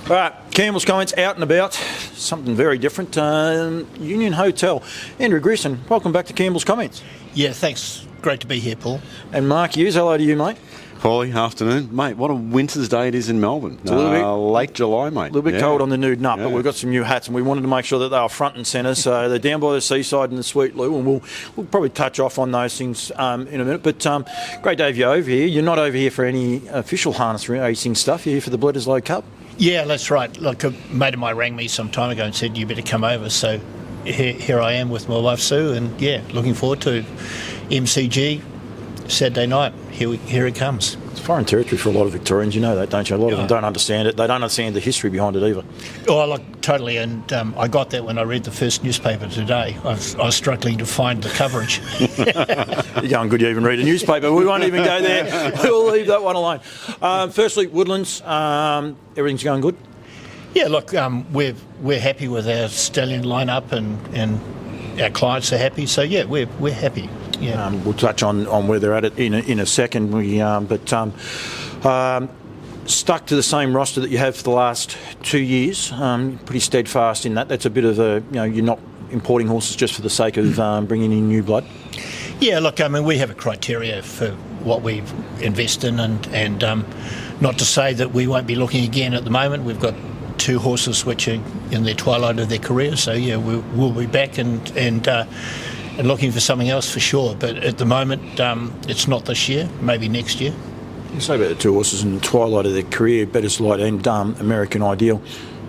All right, Campbell's comments out and about. Something very different. Union Hotel. Andrew Grieson, welcome back to Campbell's comments. Yeah, thanks. Great to be here, Paul. And Mark Hughes, hello to you, mate. Paulie, afternoon. Mate, what a winter's day it is in Melbourne. It's a little bit, late July, mate. A little bit cold on the nude nut, but we've got some new hats and we wanted to make sure that they were front and centre. So they're down by the seaside in the Sweet Lou, and we'll probably touch off on those things in a minute. But great to have you over here. You're not over here for any official harness racing stuff. You're here for the Bledisloe Cup. Yeah, that's right. Look, a mate of mine rang me some time ago and said, you better come over. So here I am with my wife, Sue, and yeah, looking forward to MCG Saturday night. Here it comes. It's foreign territory for a lot of Victorians, you know that, don't you? A lot of them don't understand it. They don't understand the history behind it either. Oh, look, totally. And I got that when I read the first newspaper today. I was struggling to find the coverage. You're going good, you even read a newspaper. We won't even go there. We'll leave that one alone. Firstly, Woodlands, everything's going good? Yeah, look, we're happy with our stallion lineup and our clients are happy. So, yeah, we're happy. Yeah. We'll touch on where they're at it in a second. Stuck to the same roster that you have for the last 2 years. Pretty steadfast in that. That's a bit of a, you're not importing horses just for the sake of bringing in new blood. Yeah, look, I mean, we have a criteria for what we invest in, and not to say that we won't be looking again at the moment. We've got 2 horses which are in their twilight of their career, so yeah, we'll be back and looking for something else for sure. But at the moment, it's not this year, maybe next year. You say about the 2 horses in the twilight of their career, Bledisloe and American Ideal.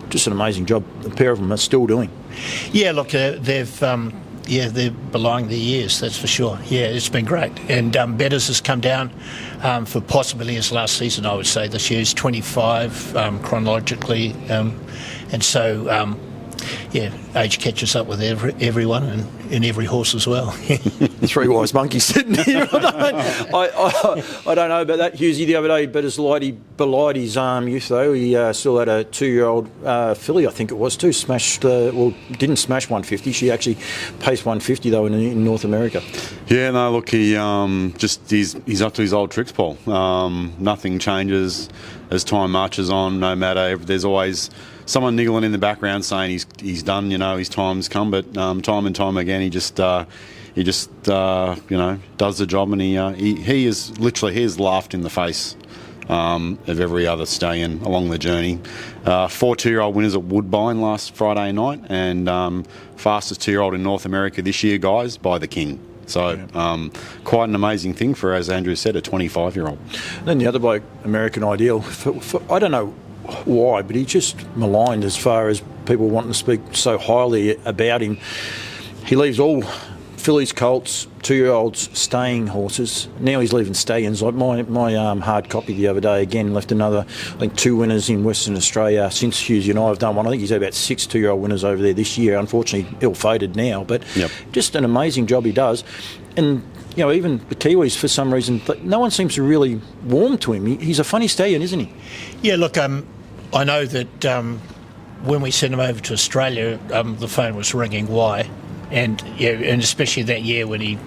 Just an amazing job a pair of them are still doing. Yeah, look, they're belying their years, that's for sure. Yeah, it's been great. And Betters has come down for possibly his last season, I would say. This year's 25 chronologically. And so, age catches up with everyone and every horse as well. 3 wise monkeys sitting here. I don't know about that. Hughesy the other day, belied his youth though. He still had a 2-year-old filly, I think it was, too. Didn't smash 150. She actually paced 150 though in North America. Yeah, no, look, he's up to his old tricks, Paul. Nothing changes as time marches on. No matter, there's always someone niggling in the background saying he's done, his time's come. But time and time again, he just does the job, and he has laughed in the face of every other stallion along the journey. 4 2-year-old winners at Woodbine last Friday night, and fastest 2-year-old in North America this year, guys, by the King. So quite an amazing thing for, as Andrew said, a 25-year-old. Then the other bloke, American Ideal, I don't know why, but he's just maligned as far as people wanting to speak so highly about him. He leaves all fillies, colts, 2-year-olds, staying horses. Now he's leaving stallions. Like my hard copy the other day again left another, I think, 2 winners in Western Australia since Hughes and I have done one. I think he's had about 6 2-year-old winners over there this year. Unfortunately, ill-fated now, but just an amazing job he does. And even the Kiwis, for some reason, no one seems to really warm to him. He's a funny stallion, isn't he? Yeah, look, I know that when we sent him over to Australia, the phone was ringing. Why? And especially that year when he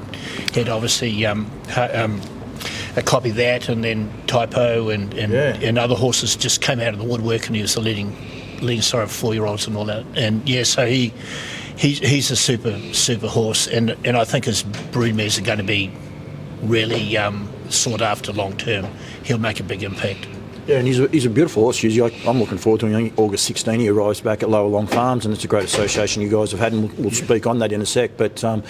had obviously a copy of that, and then Typo and other horses just came out of the woodwork, and he was the leading 4-year-olds and all that. And so he's a super horse, and I think his broodmares are going to be really sought after long term. He'll make a big impact. Yeah, and he's a beautiful horse. I'm looking forward to him. August 16 he arrives back at Lower Long Farms, and it's a great association you guys have had, and we'll speak on that in a sec. But I'm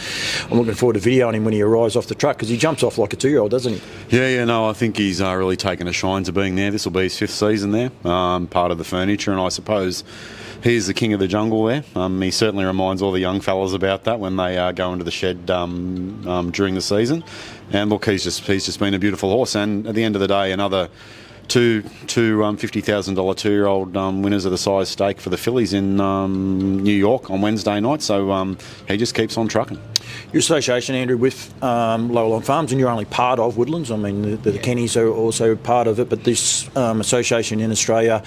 looking forward to videoing him when he arrives off the truck, because he jumps off like a 2-year-old, doesn't he? Yeah, no, I think he's really taken a shine to being there. This will be his 5th season there, part of the furniture, and I suppose he's the king of the jungle there. He certainly reminds all the young fellas about that when they go into the shed during the season. And look, he's just been a beautiful horse, and at the end of the day, another two $50,000 2-year-old winners of the size stake for the fillies in New York on Wednesday night. So he just keeps on trucking. Your association, Andrew, with Lower Long Farms, and you're only part of Woodlands. I mean, the Kennys are also part of it, but this association in Australia,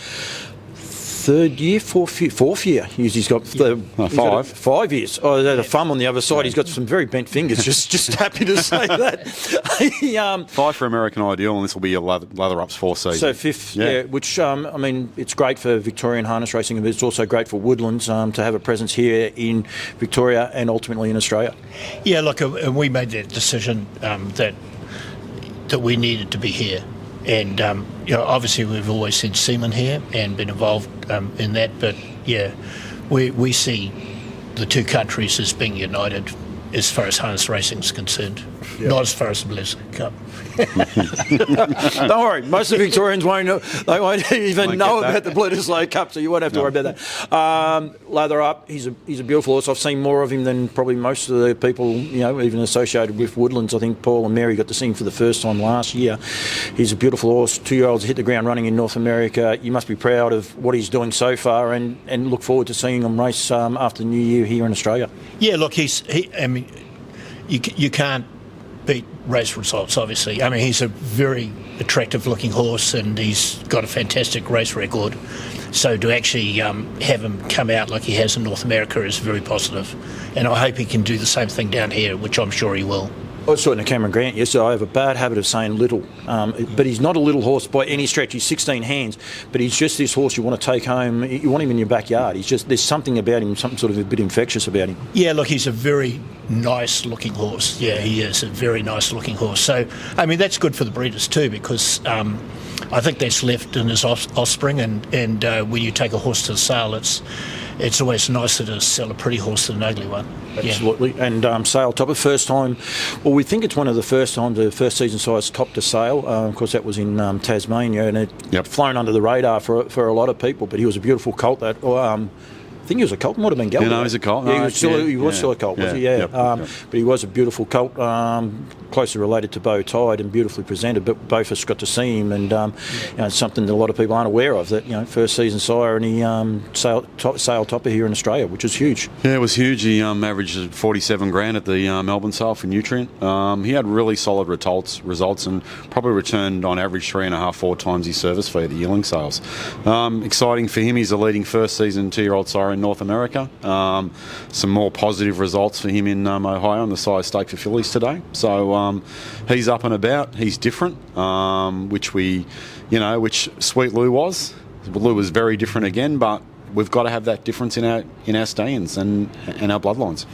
third year, fourth year. He's got five. 5 years. Oh, there's a thumb on the other side. He's got some very bent fingers. Just happy to say that. 5 for American Ideal, and this will be a Lather Up's 4th season. So 5th, yeah. Which I mean, it's great for Victorian harness racing, but it's also great for Woodlands to have a presence here in Victoria and ultimately in Australia. Yeah, look, and we made that decision that we needed to be here. And, obviously we've always sent seamen here and been involved in that. But, yeah, we see the two countries as being united as far as harness racing is concerned, not as far as the Blizzard Cup. Don't worry, most of the Victorians won't know, they won't even know about the Bledisloe Cup, so you won't have to worry about that. Lather Up, he's a beautiful horse. I've seen more of him than probably most of the people, even associated with Woodlands. I think Paul and Mary got to see him for the first time last year. He's a beautiful horse. 2-year-olds hit the ground running in North America. You must be proud of what he's doing so far and look forward to seeing him race after the New Year here in Australia. Yeah, look, you can't beat race results, obviously. I mean, he's a very attractive looking horse and he's got a fantastic race record. So to actually have him come out like he has in North America is very positive. And I hope he can do the same thing down here, which I'm sure he will. I saw it in the Cameron Grant yesterday. I have a bad habit of saying little, but he's not a little horse by any stretch. He's 16 hands, but he's just this horse you want to take home. You want him in your backyard. There's something about him, something sort of a bit infectious about him. Yeah, look, he's a very nice looking horse. Yeah, he is a very nice looking horse. So, I mean, that's good for the breeders too, because I think that's left in his offspring, and when you take a horse to the sale, it's always nicer to sell a pretty horse than an ugly one. Absolutely. Yeah. And Sale Topper, first time, well, we think it's one of the first times the first season size topped a sale. Of course, that was in Tasmania, and it flown under the radar for a lot of people, but he was a beautiful colt that... I think he was a colt. Might have been gelded. He was a colt. Yeah, he was still a colt, was he? Yeah. Yep. But he was a beautiful colt, closely related to Bow Tide and beautifully presented. But both of us got to see him, and it's something that a lot of people aren't aware of. That first season sire, and he sale topper here in Australia, which is huge. Yeah, it was huge. He averaged 47 grand at the Melbourne sale for Nutrient. He had really solid results, and probably returned on average 3.5-4 times his service fee at the yearling sales. Exciting for him. He's a leading first season 2-year-old sire in North America. Some more positive results for him in Ohio on the size stake for fillies today. So he's up and about. He's different, which Sweet Lou was. Lou was very different again, but we've got to have that difference in our stallions and our bloodlines.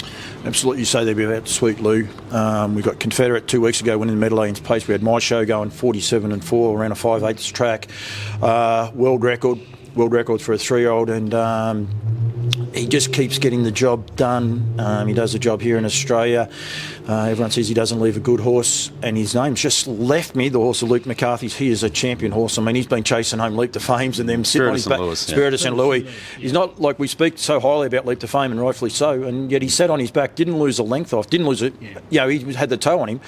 Absolutely, you say there about Sweet Lou. We got Confederate 2 weeks ago winning the Meadowlands Pace. We had my show going 47-4 around a 5/8 track. World record for a 3-year-old, and he just keeps getting the job done. He does the job here in Australia. Everyone says he doesn't leave a good horse, and his name's just left me. The horse of Luke McCarthy's. He is a champion horse. I mean, he's been chasing home Leap to Fames and them sitting on his back. Spirit of St. Louis. He's not like we speak so highly about Leap to Fame, and rightfully so. And yet he sat on his back, didn't lose a length off, didn't lose it. Yeah. He had the toe on him.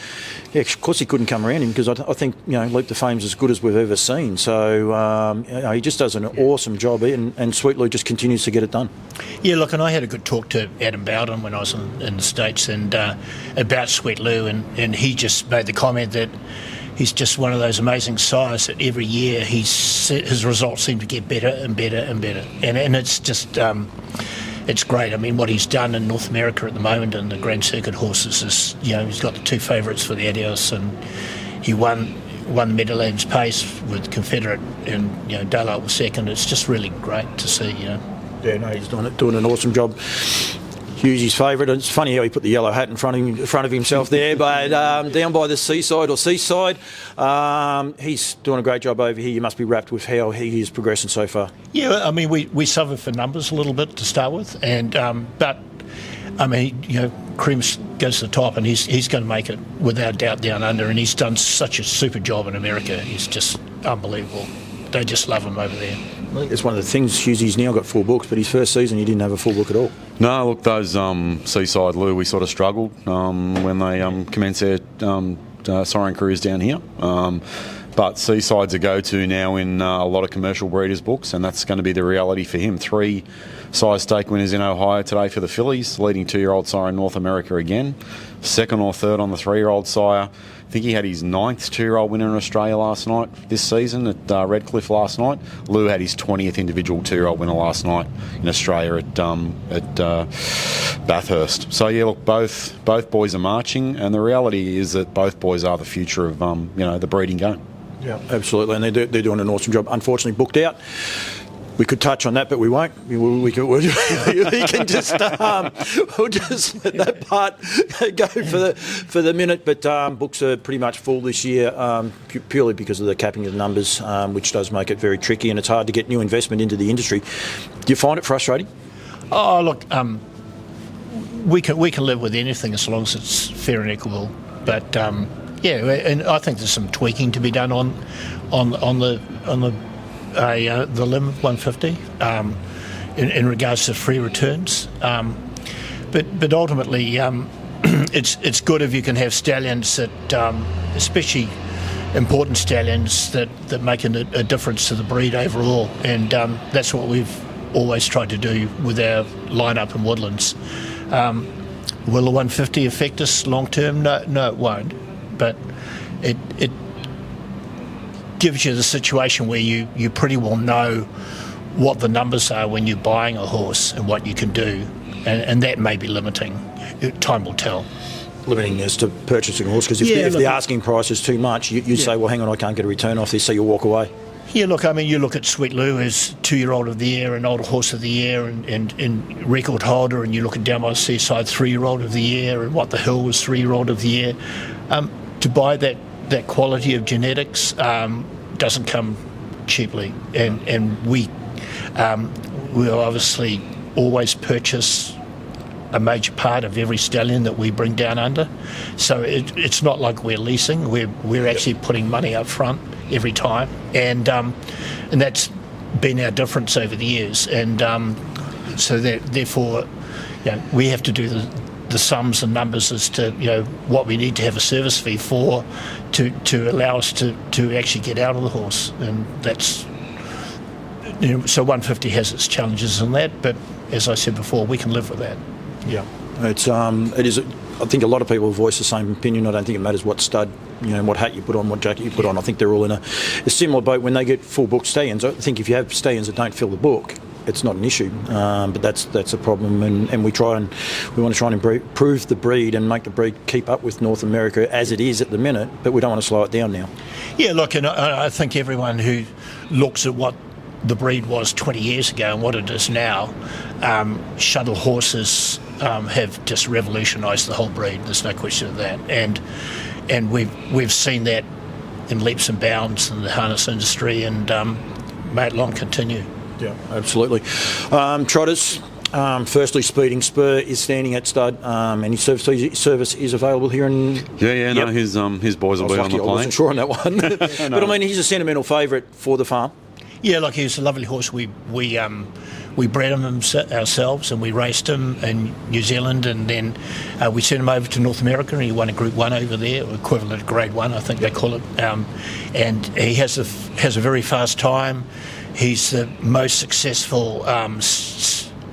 Yeah, of course he couldn't come around him because I think Leap to Fame's as good as we've ever seen. So he just does an awesome job, and Sweet Lou just continues to get it done. Yeah, look, and I had a good talk to Adam Bowden when I was in the States and about Sweet Lou, and he just made the comment that he's just one of those amazing sires that every year his results seem to get better and better and better. And it's just, it's great. I mean, what he's done in North America at the moment and the Grand Circuit horses is, he's got the 2 favourites for the Adios, and he won Meadowlands Pace with Confederate, and Daylight was second. It's just really great to see, Yeah, no, he's doing an awesome job. Hughes, his favourite. It's funny how he put the yellow hat in front of himself there, but down by the seaside, he's doing a great job over here. You must be wrapped with how he is progressing so far. Yeah, I mean, we suffer for numbers a little bit to start with, and but I mean, Cream goes to the top, and he's going to make it without doubt down under, and he's done such a super job in America. He's just unbelievable. They just love him over there. I think that's one of the things. Hughes's now got 4 books, but his first season he didn't have a full book at all. No, look, those Seaside Lou, we sort of struggled when they commenced their siren careers down here. But Seaside's a go-to now in a lot of commercial breeders' books, and that's going to be the reality for him. 3 size stake winners in Ohio today for the fillies, leading 2-year-old sire in North America again. 2nd or 3rd on the 3-year-old sire. I think he had his 9th 2-year-old winner in Australia last night, this season at Redcliffe last night. Lou had his 20th individual 2-year-old winner last night in Australia at Bathurst. So yeah, look, both boys are marching, and the reality is that both boys are the future of the breeding game. Yeah, absolutely, and they're doing an awesome job. Unfortunately, booked out. We could touch on that, but we won't. We can just we'll just let that part go for the minute. But books are pretty much full this year, purely because of the capping of the numbers, which does make it very tricky, and it's hard to get new investment into the industry. Do you find it frustrating? Oh, look, we can live with anything as long as it's fair and equitable. But yeah, and I think there's some tweaking to be done on the limit 150 in regards to free returns. But ultimately, it's good if you can have stallions that, especially important stallions that make a difference to the breed overall, and that's what we've always tried to do with our lineup in Woodlands. Will the 150 affect us long term? No, it won't. But it gives you the situation where you pretty well know what the numbers are when you're buying a horse and what you can do, and that may be limiting. Time will tell. Limiting as to purchasing a horse, because if the asking price is too much, you say, well, hang on, I can't get a return off this, so you walk away. Yeah, look, I mean, you look at Sweet Lou as 2-year-old of the year and Older Horse of the Year and record holder, and you look at Down by the Seaside 3-year-old of the year, and What the Hill was 3-year-old of the year. To buy that quality of genetics doesn't come cheaply, and we'll obviously always purchase a major part of every stallion that we bring down under. So it's not like we're leasing; we're actually putting money up front every time, and that's been our difference over the years. And so therefore, we have to do the sums and numbers as to what we need to have a service fee for to allow us to actually get out of the horse, and that's so 150 has its challenges in that, but as I said before, we can live with that. Yeah, it is. I think a lot of people voice the same opinion. I don't think it matters what stud, what hat you put on, what jacket you put on. I think they're all in a similar boat when they get full book stallions. I think if you have stallions that don't fill the book, it's not an issue, but that's a problem, and we want to try and improve the breed and make the breed keep up with North America as it is at the minute, but we don't want to slow it down now. Yeah, look, and I think everyone who looks at what the breed was 20 years ago and what it is now, shuttle horses have just revolutionised the whole breed. There's no question of that, and we've seen that in leaps and bounds in the harness industry, and may it long continue. Yeah, absolutely. Trotters, firstly, Speeding Spur is standing at stud. Any service is available here in... No, his boys will be on the plane. I wasn't sure on that one. No. But I mean, he's a sentimental favourite for the farm. Yeah, like he's a lovely horse. We bred him ourselves, and we raced him in New Zealand, and then we sent him over to North America, and he won a Group 1 over there, or equivalent to Grade 1, I think they call it. And he has a very fast time. He's the most successful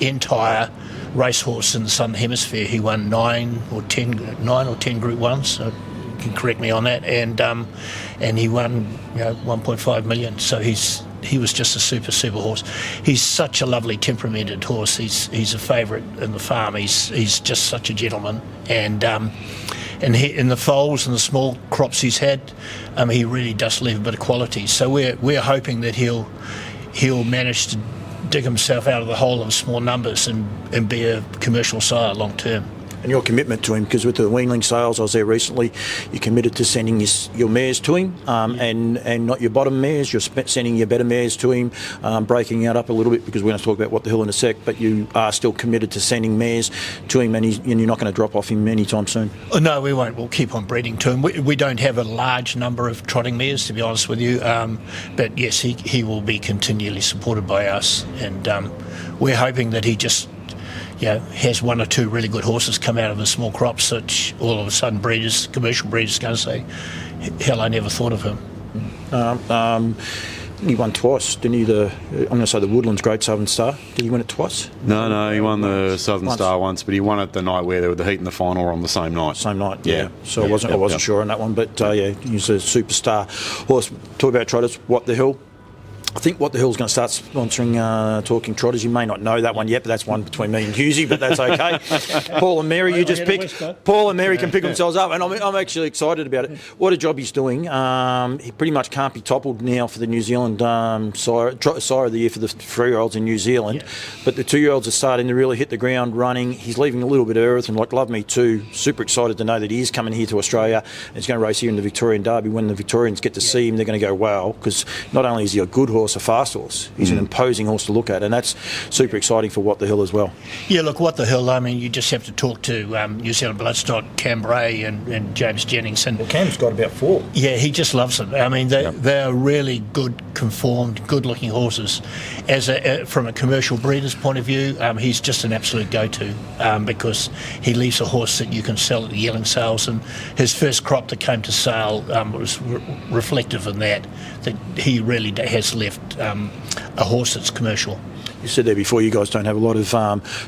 entire racehorse in the Southern Hemisphere. He won 9 or 10 Group 1s. So you can correct me on that. And he won 1.5 million. So he was just a super horse. He's such a lovely temperamented horse. He's a favourite in the farm. He's just such a gentleman. And he, in the foals and the small crops he's had, he really does leave a bit of quality. So we're hoping that he'll manage to dig himself out of the hole of small numbers and be a commercial sire long term. And your commitment to him, because with the weanling sales, I was there recently, you committed to sending your mares to him, and not your bottom mares. You're sending your better mares to him, breaking it up a little bit, because we're going to talk about What the Hill in a sec, but you are still committed to sending mares to him, and you're not going to drop off him anytime soon. Oh, no, we won't. We'll keep on breeding to him. We don't have a large number of trotting mares, to be honest with you, but yes, he will be continually supported by us, and we're hoping that he just has 1 or 2 really good horses come out of the small crops, which all of a sudden commercial breeders are going to say, hell, I never thought of him. He won twice, didn't he? I'm going to say the Woodlands Great Southern Star. Did he win it twice? No, he won the Southern Star once, but he won it the night where the heat and the final were on the same night. Same night, yeah. So I wasn't sure on that one, but yeah, he's a superstar horse. Talk about trotters. What the Hill? I think What the Hill's going to start sponsoring Talking Trotters. You may not know that one yet, but that's one between me and Hughesy, but that's okay. Paul and Mary, you just pick. Paul and Mary can pick themselves up, and I'm actually excited about it. What a job he's doing. He pretty much can't be toppled now for the New Zealand sire of the year for the 3-year-olds in New Zealand. Yeah. But the 2-year-olds are starting to really hit the ground running. He's leaving a little bit of earth, and like Love Me Too, super excited to know that he is coming here to Australia. And he's going to race here in the Victorian Derby. When the Victorians get to see him, they're going to go, wow, because not only is he a good horse, a fast horse, he's an imposing horse to look at, and that's super exciting for What the Hill as well. Yeah, look, What the Hill, I mean, you just have to talk to New Zealand bloodstock, Cambray and James Jennings. And Cam's got about 4. Yeah, he just loves them. I mean, they are really good, conformed, good-looking horses. From a commercial breeder's point of view, he's just an absolute go-to because he leaves a horse that you can sell at the yearling sales, and his first crop that came to sale was reflective in that he really has left a horse that's commercial. You said there before, you guys don't have a lot of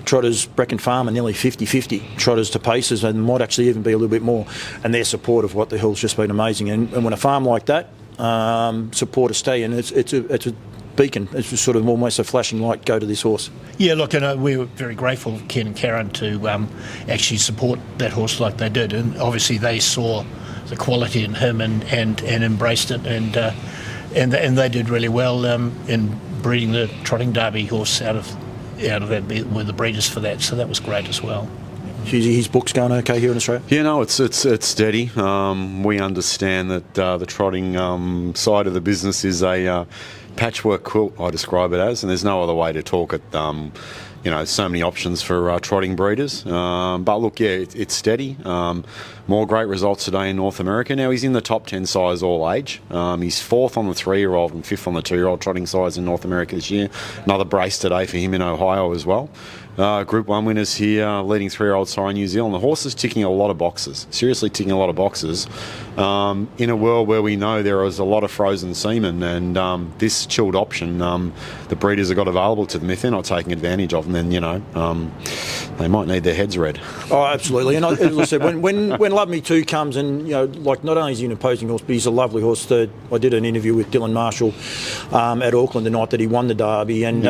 trotters. Brecken Farm are nearly 50-50 trotters to paces, and might actually even be a little bit more. And their support of What the Hill's just been amazing. And when a farm like that support a stallion, it's a beacon. It's just sort of almost a flashing light. Go to this horse. Yeah, look, and we were very grateful, Ken and Karen, to actually support that horse like they did. And obviously they saw the quality in him and embraced it, and they did really well in breeding the trotting derby horse out of that with the breeders for that. So that was great as well. His book's going okay here in Australia? Yeah, no, it's steady. We understand that the trotting side of the business is a patchwork quilt, I describe it as, and there's no other way to talk it. So many options for trotting breeders. But look, yeah, it's steady. More great results today in North America. Now, he's in the top 10 size all age. He's 4th on the 3-year-old and 5th on the 2-year-old trotting size in North America this year. Another brace today for him in Ohio as well. Group 1 winners here, leading 3-year-old sire in New Zealand. The horse is ticking a lot of boxes, seriously ticking a lot of boxes. In a world where we know there is a lot of frozen semen, and this chilled option, the breeders have got available to them. If they're not taking advantage of them, then, they might need their heads read. Oh, absolutely. And as I said, when Love Me Too comes, and, like, not only is he an imposing horse, but he's a lovely horse. I did an interview with Dylan Marshall at Auckland the night that he won the Derby, and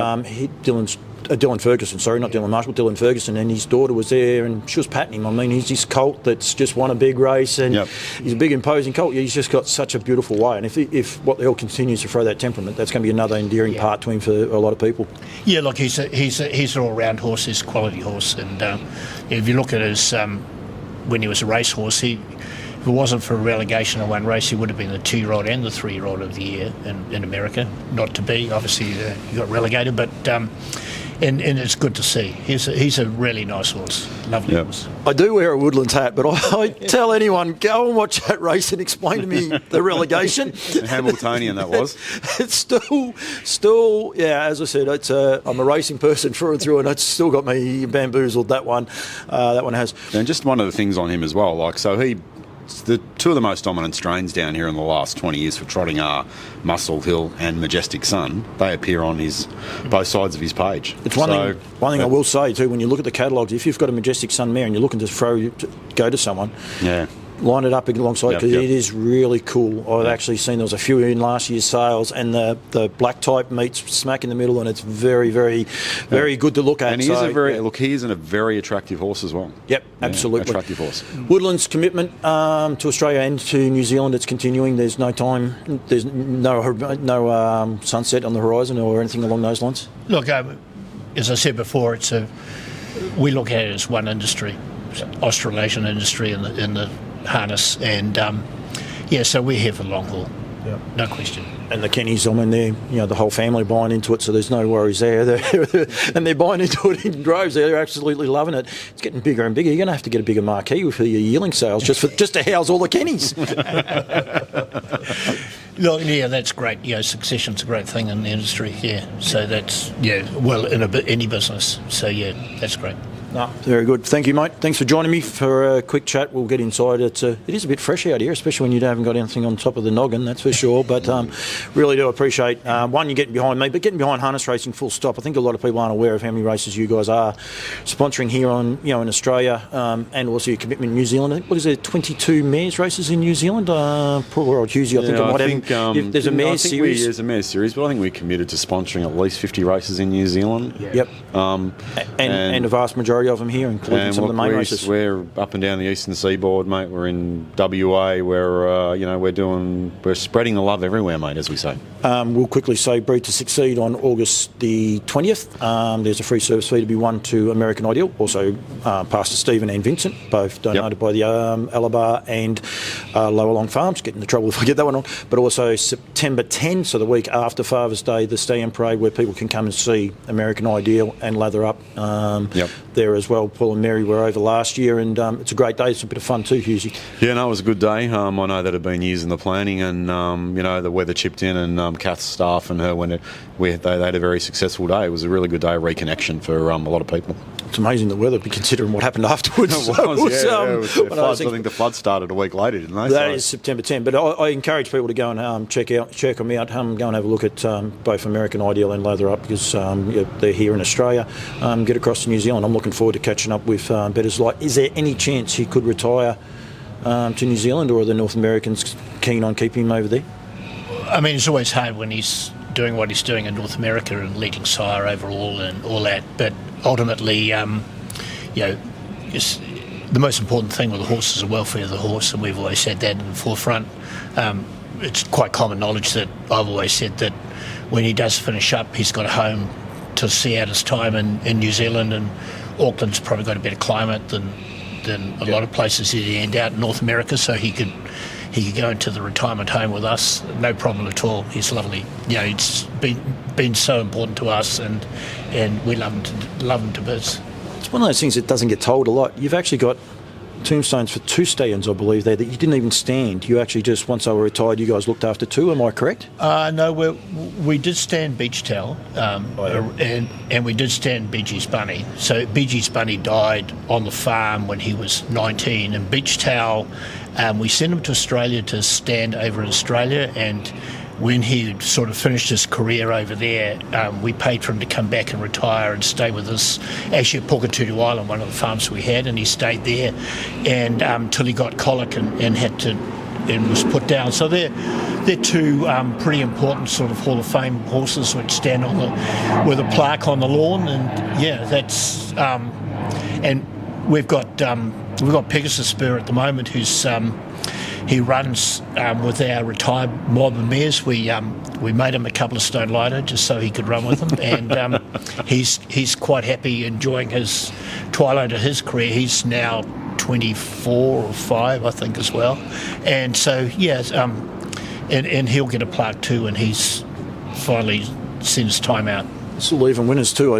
Dylan Ferguson, Dylan Marshall, Dylan Ferguson, and his daughter was there, and she was patting him. I mean, he's this colt that's just won a big race, and he's a big imposing colt. He's just got such a beautiful way, and if What the Hell continues to throw that temperament, that's going to be another endearing part to him for a lot of people. Yeah, look, he's an all-round horse. He's a quality horse, and if you look at his when he was a racehorse, if it wasn't for a relegation in one race, he would have been the 2-year-old and the 3-year-old of the year in America. Not to be, obviously, he got relegated, but and it's good to see. He's a really nice horse, lovely horse. I do wear a Woodlands hat, but I tell anyone, go and watch that race and explain to me the relegation. Hamiltonian that was. It's still, yeah. As I said, I'm a racing person through and through, and it's still got me bamboozled. That one has. And just one of the things on him as well, like the two of the most dominant strains down here in the last 20 years for trotting are Muscle Hill and Majestic Sun. They appear on both sides of his page. It's one thing I will say too, when you look at the catalogues, if you've got a Majestic Sun mare and you're looking to go to someone, line it up alongside, because it is really cool. I've actually seen there was a few in last year's sales, and the black type meets smack in the middle, and it's very, very, very good to look at. And he is a very attractive horse as well. Yep, absolutely. Attractive horse. Woodland's commitment to Australia and to New Zealand, it's continuing. There's no time, there's no sunset on the horizon or anything along those lines. Look, as I said before, we look at it as one industry, Australasian industry in the harness, and so we're here for the long haul. No question. And the Kennys, I mean, the whole family buying into it, so there's no worries there. And they're buying into it in droves. They're absolutely loving it. It's getting bigger and bigger. You're going to have to get a bigger marquee for your yearling sales just to house all the Kennys. Look, that's great. Succession's a great thing in the industry. So that's in any business. So that's great. No, very good. Thank you, mate. Thanks for joining me for a quick chat. We'll get inside. It is a bit fresh out here, especially when you haven't got anything on top of the noggin, that's for sure. But really do appreciate, one, you getting behind me, but getting behind harness racing full stop. I think a lot of people aren't aware of how many races you guys are sponsoring here in Australia, and also your commitment in New Zealand. What is there, 22 mares races in New Zealand? Poor old Hughes, I think there's a mares series. There's a mares series, but I think we're committed to sponsoring at least 50 races in New Zealand. Yep. And a vast majority of them here, including some of the main races. We're up and down the eastern seaboard, mate. We're in WA. We're spreading the love everywhere, mate, as we say. We'll quickly say Breed to Succeed on August the 20th. There's a free service fee to be won to American Ideal. Also, Pastor Stephen and Vincent, both donated by the Alabar and Lower Long Farms. Get into trouble if I get that one on. But also September 10, so the week after Father's Day, the Stand Parade, where people can come and see American Ideal and lather up there as well. Paul and Mary were over last year, and it's a great day. It's a bit of fun too, Hughesy. Yeah, no, it was a good day. I know that it had been years in the planning, and the weather chipped in, and Kath's staff and her, they had a very successful day. It was a really good day of reconnection for a lot of people. It's amazing the weather, considering what happened afterwards. It was, I think the flood started a week later, didn't they? That is September 10. But I encourage people to go and check them out. Go and have a look at both American Ideal and Lather Up, because they're here in Australia. Get across to New Zealand. I'm looking forward to catching up with Betters Light. Is there any chance he could retire to New Zealand, or are the North Americans keen on keeping him over there? I mean, it's always hard when he's doing what he's doing in North America and leading sire overall and all that, but ultimately, the most important thing with the horse is the welfare of the horse, and we've always had that in the forefront. It's quite common knowledge that I've always said that when he does finish up, he's got a home to see out his time in New Zealand, and Auckland's probably got a better climate than a lot of places he'd end out in North America, so he could go into the retirement home with us, no problem at all. He's lovely. It's been so important to us, and we love him to bits. It's one of those things that doesn't get told a lot. You've actually got tombstones for 2 stallions, I believe, there that you didn't even stand. You actually just, once they were retired, you guys looked after 2. Am I correct? No, we did stand Beach Towel, and we did stand Beegee's Bunny. So Beegee's Bunny died on the farm when he was 19, and Beach Towel, we sent him to Australia to stand over in Australia, and when he sort of finished his career over there, we paid for him to come back and retire and stay with us, actually at Puketuru Island, one of the farms we had, and he stayed there and till he got colic and was put down. So they're 2 pretty important sort of Hall of Fame horses which stand with a plaque on the lawn, and that's and we've got Pegasus Spur at the moment, who's he runs with our retired mob of mares. We made him a couple of stone lighter just so he could run with them, and he's quite happy enjoying his twilight of his career. He's now 24 or 5, I think, as well, and so and he'll get a plaque too, and he's finally seen his time out. Still even winners too.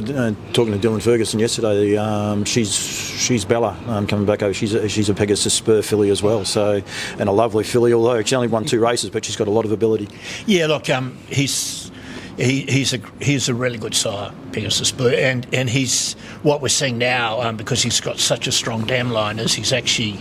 Talking to Dylan Ferguson yesterday, she's Bella coming back over. She's a Pegasus Spur filly as well. So, and a lovely filly. Although she only won 2 races, but she's got a lot of ability. Yeah, look, he's a really good sire, Pegasus Spur, and he's what we're seeing now because he's got such a strong dam line. Is he's actually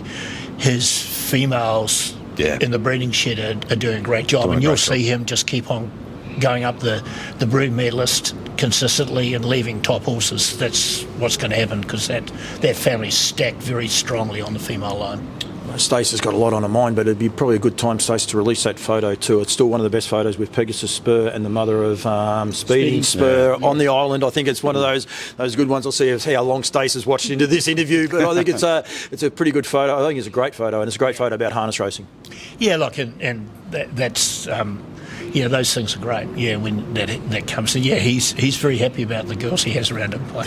his females in the breeding shed are doing a great job, and you'll see him just keep on going up the broodmare list consistently and leaving top horses. That's what's going to happen, because that family's stacked very strongly on the female line. Stace has got a lot on her mind, but it'd be probably a good time, Stace, to release that photo too. It's still one of the best photos with Pegasus Spur and the mother of Speeding Spur on the island. I think it's one of those good ones. I'll see how long Stace has watched into this interview, but I think it's a pretty good photo. I think it's a great photo, and it's a great photo about harness racing. Yeah, look, and that's those things are great. Yeah, when that comes in. Yeah, he's very happy about the girls he has around him. I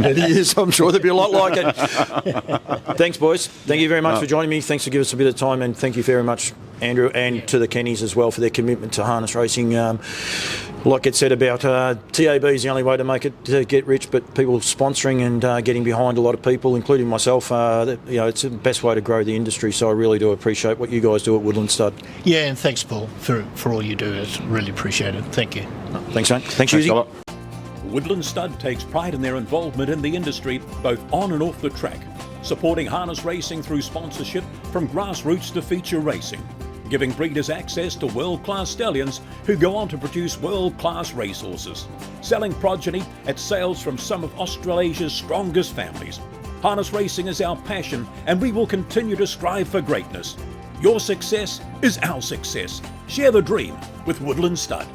bet he is. I'm sure there'll be a lot like it. Thanks, boys. Thank you very much for joining me. Thanks for giving us a bit of time, and thank you very much, Andrew, and to the Kennys as well for their commitment to harness racing. Like it said about TAB is the only way to make it to get rich, but people sponsoring and getting behind a lot of people, including myself, it's the best way to grow the industry. So I really do appreciate what you guys do at Woodlands Stud. Yeah, and thanks, Paul, for all you do. It's really appreciated. Thank you. Thanks, mate. Thanks, Hughes. Woodlands Stud takes pride in their involvement in the industry, both on and off the track, supporting harness racing through sponsorship from grassroots to feature racing, giving breeders access to world-class stallions who go on to produce world-class racehorses, selling progeny at sales from some of Australasia's strongest families. Harness racing is our passion, and we will continue to strive for greatness. Your success is our success. Share the dream with Woodlands Stud.